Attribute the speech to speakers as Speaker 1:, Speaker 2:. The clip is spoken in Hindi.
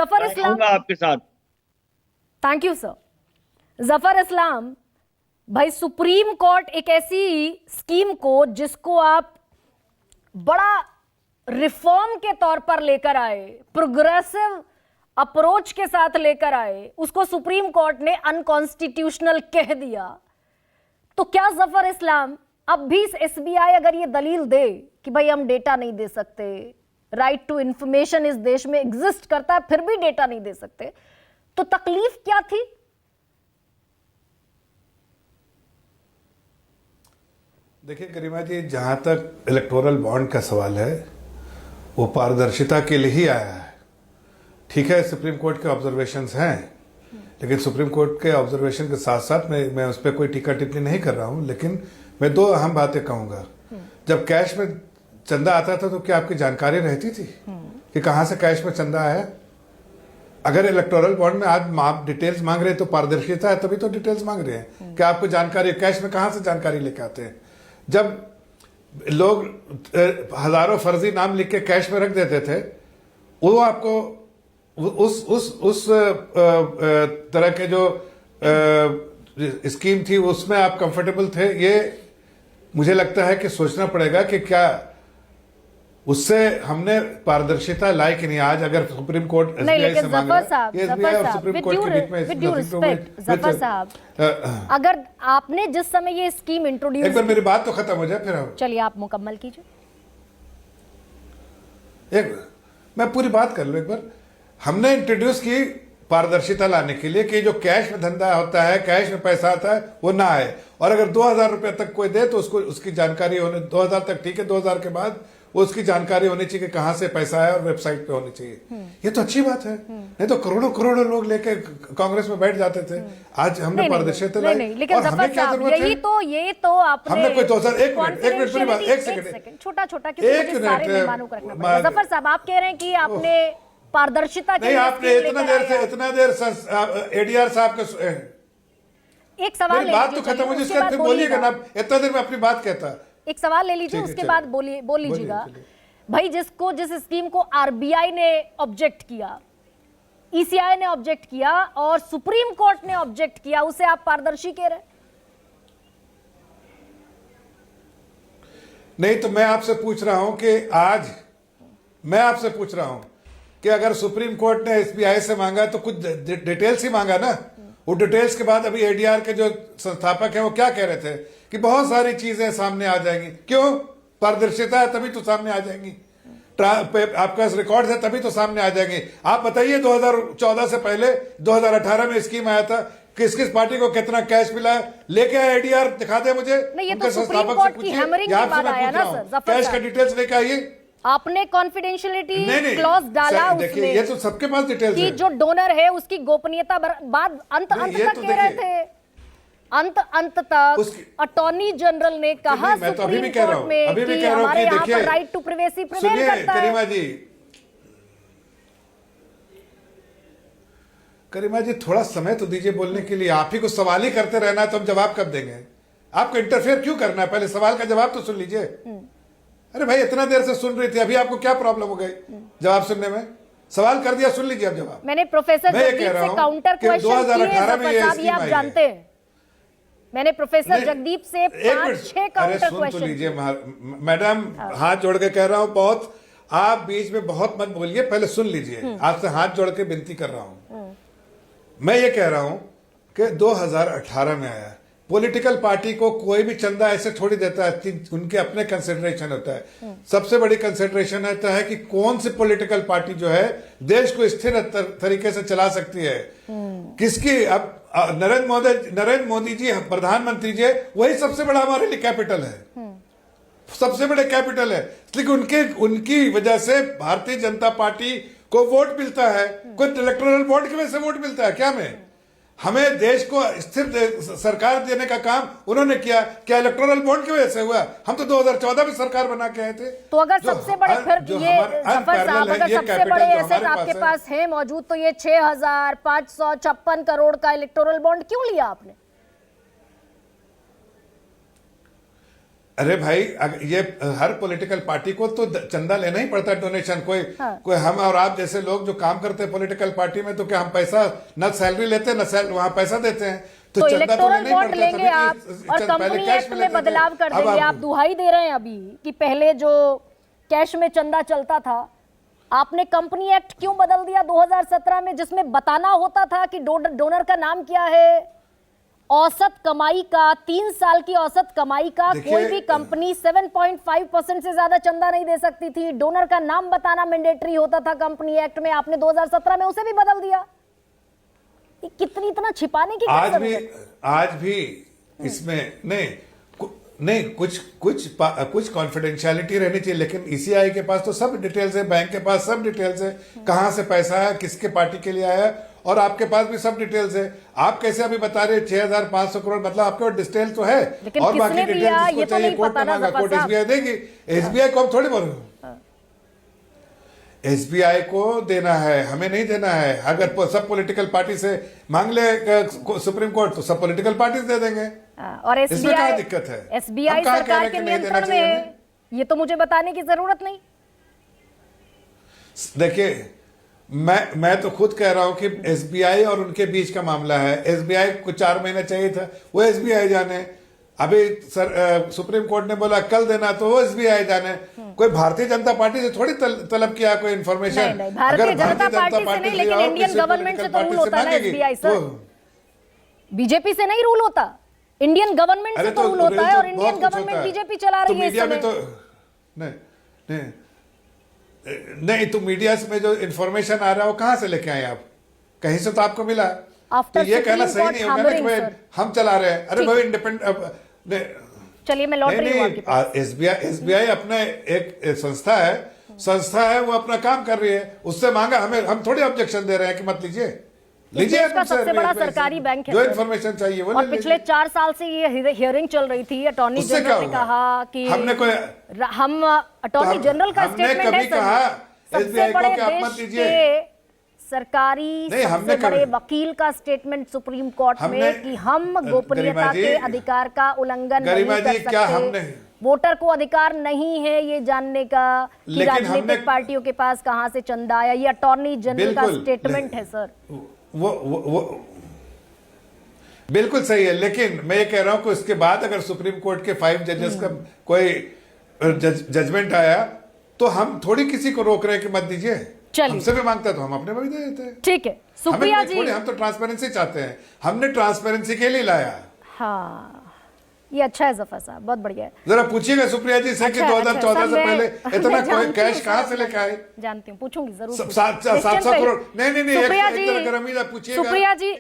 Speaker 1: जफर इस्लाम,
Speaker 2: आपके साथ।
Speaker 1: Thank you sir. Zafar Islam भाई, सुप्रीम कोर्ट एक ऐसी स्कीम को जिसको आप बड़ा रिफॉर्म के तौर पर लेकर आए, प्रोग्रेसिव अप्रोच के साथ लेकर आए, उसको सुप्रीम कोर्ट ने अनकॉन्स्टिट्यूशनल कह दिया। तो क्या जफर इस्लाम अब भी एसबीआई अगर ये दलील दे कि भाई हम डेटा नहीं दे सकते, राइट टू इंफॉर्मेशन इस देश में एग्जिस्ट करता है, फिर भी डेटा नहीं दे सकते, तो तकलीफ क्या थी?
Speaker 3: देखिए गरिमा जी, जहां तक इलेक्टोरल बॉन्ड का सवाल है वो पारदर्शिता के लिए ही आया है। ठीक है, सुप्रीम कोर्ट के ऑब्जर्वेशंस हैं, लेकिन सुप्रीम कोर्ट के ऑब्जर्वेशन के साथ साथ मैं उस पर कोई टीका टिप्पणी नहीं कर रहा हूं, लेकिन मैं दो अहम बातें कहूंगा। जब कैश में चंदा आता था तो क्या आपकी जानकारी रहती थी कि कहां से कैश में चंदा आया? अगर इलेक्टोरल बॉन्ड में आज आप डिटेल्स मांग रहे हैं तो पारदर्शिता है, तभी तो डिटेल्स मांग रहे हैं कि आपको जानकारी, कैश में कहां से जानकारी लेके आते हैं? जब लोग हजारों फर्जी नाम लिख के कैश में रख देते थे, वो आपको उस तरह के जो स्कीम थी उसमें आप कंफर्टेबल थे? ये मुझे लगता है कि सोचना पड़ेगा कि क्या उससे हमने पारदर्शिता लाई कि नहीं। आज अगर सुप्रीम कोर्ट
Speaker 1: नहीं, लेकिन
Speaker 3: जफर साहब,
Speaker 1: जफर साहब, अगर आपने जिस समय ये स्कीम इंट्रोड्यूस,
Speaker 3: एक बार मेरी बात तो खत्म हो जाए फिर हम
Speaker 1: चलिए आप मुकम्मल कीजिए।
Speaker 3: मैं पूरी बात कर लूं एक बार। हमने इंट्रोड्यूस की पारदर्शिता लाने के लिए कि जो कैश में धंधा होता है, कैश में पैसा आता है, वो ना आए। और अगर 2000 रुपए तक कोई दे तो उसको उसकी जानकारी होने, 2000 तक ठीक है, 2000 के बाद वो उसकी जानकारी होनी चाहिए कि कहां से पैसा आया और वेबसाइट पे होनी चाहिए। ये तो अच्छी बात है, नहीं तो करोड़ों करोड़ों लोग लेके कांग्रेस में बैठ जाते थे। आज हमने पारदर्शिता लाई।
Speaker 1: लेकिन
Speaker 3: और हमें क्या जरूरत है?
Speaker 1: ये तो आपने
Speaker 3: हमने कोई 2000, एक मिनट पूरी बात, एक सेकंड,
Speaker 1: छोटा छोटा जफर साहब, आप कह रहे हैं कि आपने पारदर्शिता
Speaker 3: नहीं, आपने इतना देर एडीआर साहब का
Speaker 1: एक सवाल,
Speaker 3: बात तो खत्म हो जाए, उसके बाद बोलिएगा ना। इतना देर में अपनी बात कहता,
Speaker 1: एक सवाल ले लीजिए, उसके बाद बोल लीजिएगा। भाई, जिस स्कीम को आरबीआई ने ऑब्जेक्ट किया, ईसीआई ने ऑब्जेक्ट किया और सुप्रीम कोर्ट ने ऑब्जेक्ट किया, उसे आप पारदर्शी कह रहे?
Speaker 3: नहीं, तो मैं आपसे पूछ रहा हूं कि आज मैं आपसे पूछ रहा हूं कि अगर सुप्रीम कोर्ट ने एसबीआई से मांगा तो कुछ डिटेल्स ही मांगा ना। वो डिटेल्स के बाद अभी एडीआर के जो संस्थापक हैं वो क्या कह रहे थे कि बहुत सारी चीजें सामने आ जाएंगी। क्यों? पारदर्शिता है तभी तो सामने आ जाएंगी, आपका रिकॉर्ड है तभी तो सामने आ जाएंगे। आप बताइए 2014 से पहले 2018 में स्कीम आया था, किस किस पार्टी को कितना कैश मिला है? लेके आए एडीआर, दिखा दे मुझे।
Speaker 1: ये तो सुप्रीम कोर्ट की हैमरिंग के बाद आया ना सर।
Speaker 3: कैश का डिटेल्स लेके आइए।
Speaker 1: आपने कॉन्फिडेंशियलिटी क्लॉज डाला उसमें,
Speaker 3: ये तो सबके पास डिटेल्स है
Speaker 1: कि जो डोनर है उसकी गोपनीयता बाद अंत तक कह रहे थे, अंत तक अटॉर्नी जनरल ने कहा सुप्रीम कोर्ट में कि हमारे यहाँ पर राइट टू प्राइवेसी प्रिवेल करता है।
Speaker 3: करीमा जी, थोड़ा समय तो दीजिए बोलने के लिए। आप ही को सवाल ही करते रहना है तो हम जवाब कब देंगे? आपको इंटरफेयर क्यों करना है? पहले सवाल का जवाब तो सुन लीजिए। अरे भाई, इतना देर से सुन रही थी, अभी आपको क्या प्रॉब्लम हो गई जवाब सुनने में? सवाल कर दिया, सुन लीजिए अब जवाब।
Speaker 1: मैंने प्रोफेसर जगदीप से काउंटर क्वेश्चन
Speaker 3: 2018 में ये
Speaker 1: आप जानते हैं, मैंने प्रोफेसर जगदीप से 5-6 काउंटर क्वेश्चन।
Speaker 3: सुन लीजिए मैडम, हाथ जोड़ के कह रहा हूं, बहुत आप बीच में बहुत मत बोलिए, पहले सुन लीजिए। आपसे हाथ जोड़ के विनती कर रहा हूं। मैं ये कह रहा हूं कि 2018 में आया। पॉलिटिकल पार्टी को कोई भी चंदा ऐसे थोड़ी देता है, उनके अपने कंसिडरेशन होता है। सबसे बड़ी कंसिडरेशन होता है कि कौन सी पॉलिटिकल पार्टी जो है देश को स्थिर तरीके से चला सकती है। किसकी? अब नरेंद्र मोदी जी प्रधानमंत्री जी, वही सबसे बड़ा हमारे लिए कैपिटल है, सबसे बड़े कैपिटल है। लेकिन उनकी वजह से भारतीय जनता पार्टी को वोट मिलता है। कोई इलेक्टोरल बॉन्ड की वजह से वोट मिलता है क्या? हमें देश को स्थिर सरकार देने का काम उन्होंने किया। क्या इलेक्टोरल बॉन्ड की वजह से हुआ? हम तो 2014 में सरकार बना के आए थे।
Speaker 1: तो अगर सबसे बड़े फिर ये जफर साहब, अगर सबसे बड़े एसेट आपके पास है मौजूद, तो ये 6556 करोड़ का इलेक्टोरल बॉन्ड क्यों लिया आपने?
Speaker 3: अरे भाई ये हर पॉलिटिकल पार्टी को तो चंदा लेना ही पड़ता है, डोनेशन। कोई हम और आप जैसे लोग जो काम करते हैं पॉलिटिकल पार्टी में, तो क्या हम पैसा न सैलरी लेते हैं न वहां पैसा देते हैं,
Speaker 1: तो
Speaker 3: चंदा तो
Speaker 1: इलेक्टोरल
Speaker 3: लेना ही
Speaker 1: बॉन्ड
Speaker 3: पड़ता है।
Speaker 1: लेंगे आप और कंपनी एक्ट में बदलाव कर देंगे। आप दुहाई दे रहे हैं अभी कि पहले जो कैश में चंदा चलता था, आपने कंपनी एक्ट क्यों बदल दिया 2017 में, जिसमें बताना होता था कि डोनर का नाम क्या है, औसत कमाई का, 3 साल की औसत कमाई का। कोई भी कंपनी 7.5% से ज्यादा चंदा नहीं दे सकती थी। डोनर का नाम बताना मैंडेटरी होता था कंपनी एक्ट में, आपने 2017 में उसे भी बदल दिया। कितनी इतना छिपाने की
Speaker 3: आज भी इसमें नहीं कुछ कॉन्फिडेंशियलिटी रहनी चाहिए, लेकिन ईसीआई के पास तो सब डिटेल्स है, बैंक के पास सब डिटेल्स है, कहां से पैसा है, किसके पार्टी के लिए आया, और आपके पास भी सब डिटेल्स है। आप कैसे अभी बता रहे 6,500 करोड़, मतलब आपके पास डिटेल तो है, और बाकी डिटेल्स जिसको चाहिए कोर्ट में मांगा, कोर्ट एसबीआई देगी। एसबीआई को हम थोड़ी बोल, एसबीआई को देना है, हमें नहीं देना है। अगर सब पॉलिटिकल पार्टी से मांग ले सुप्रीम कोर्ट, तो सब पॉलिटिकल पार्टी दे देंगे।
Speaker 1: और
Speaker 3: इसमें क्या दिक्कत है?
Speaker 1: एसबीआई सरकार के नियंत्रण में है, ये तो मुझे बताने की जरूरत नहीं।
Speaker 3: देखिए, मैं तो खुद कह रहा हूं कि एसबीआई और उनके बीच का मामला है। एसबीआई को 4 महीने चाहिए था, वो एसबीआई जाने। अभी सुप्रीम कोर्ट ने बोला कल देना, तो वो एसबीआई जाने। कोई भारतीय जनता पार्टी से थोड़ी तलब किया कोई इन्फॉर्मेशन।
Speaker 1: भारतीय जनता पार्टी से नहीं, लेकिन इंडियन गवर्नमेंट से तो रूल होता है ना एसबीआई सर, बीजेपी से नहीं रूल होता, इंडियन गवर्नमेंट से तो रूल होता है, और इंडियन गवर्नमेंट बीजेपी चला रही है इस समय।
Speaker 3: नहीं, तो मीडिया में जो इन्फॉर्मेशन आ रहा है वो कहां से लेके आए आप? कहीं से तो आपको मिला। तो ये कहना सही नहीं होगा ना कि हम चला रहे हैं। अरे भाई इंडिपेंडेंट,
Speaker 1: चलिए मैं लौट रही हूं।
Speaker 3: एसबीआई अपना एक संस्था है, वो अपना काम कर रही है, उससे मांगा, हम थोड़ी ऑब्जेक्शन दे रहे हैं कि मत लीजिए
Speaker 1: इसका सबसे बड़ा सरकारी बैंक है,
Speaker 3: जो इन्फॉर्मेशन चाहिए वो।
Speaker 1: और पिछले 4 साल से ये हियरिंग चल रही थी। अटॉर्नी जनरल ने कहा कि हम अटॉर्नी जनरल का स्टेटमेंट है सबसे बड़े देश के सरकारी सबसे बड़े वकील का स्टेटमेंट सुप्रीम कोर्ट में कि हम गोपनीयता के अधिकार का उल्लंघन नहीं कर सकते। वोटर को अधिकार नहीं है ये जानने का कि राजनीतिक पार्टियों के पास कहां से चंदा आया। ये अटॉर्नी जनरल का स्टेटमेंट है सर।
Speaker 3: वो बिल्कुल सही है, लेकिन मैं ये कह रहा हूं कि उसके बाद अगर सुप्रीम कोर्ट के 5 जजेस का कोई जजमेंट आया, तो हम थोड़ी किसी को रोक रहे हैं कि मत दीजिए। हमसे भी मांगता है तो हम अपने में भी दे देते हैं।
Speaker 1: ठीक है सुप्रिया जी,
Speaker 3: हम तो ट्रांसपेरेंसी चाहते हैं, हमने ट्रांसपेरेंसी के लिए लाया।
Speaker 1: हाँ, ये अच्छा है जफर साहब, बहुत बढ़िया है।
Speaker 3: जरा पूछिएगा सुप्रिया जी से कि 2014 से पहले इतना कैश कहां से लेके आए?
Speaker 1: जानती हूँ, पूछूंगी जरूर।
Speaker 3: 700 करोड़ नहीं,
Speaker 1: सुप्रिया जी,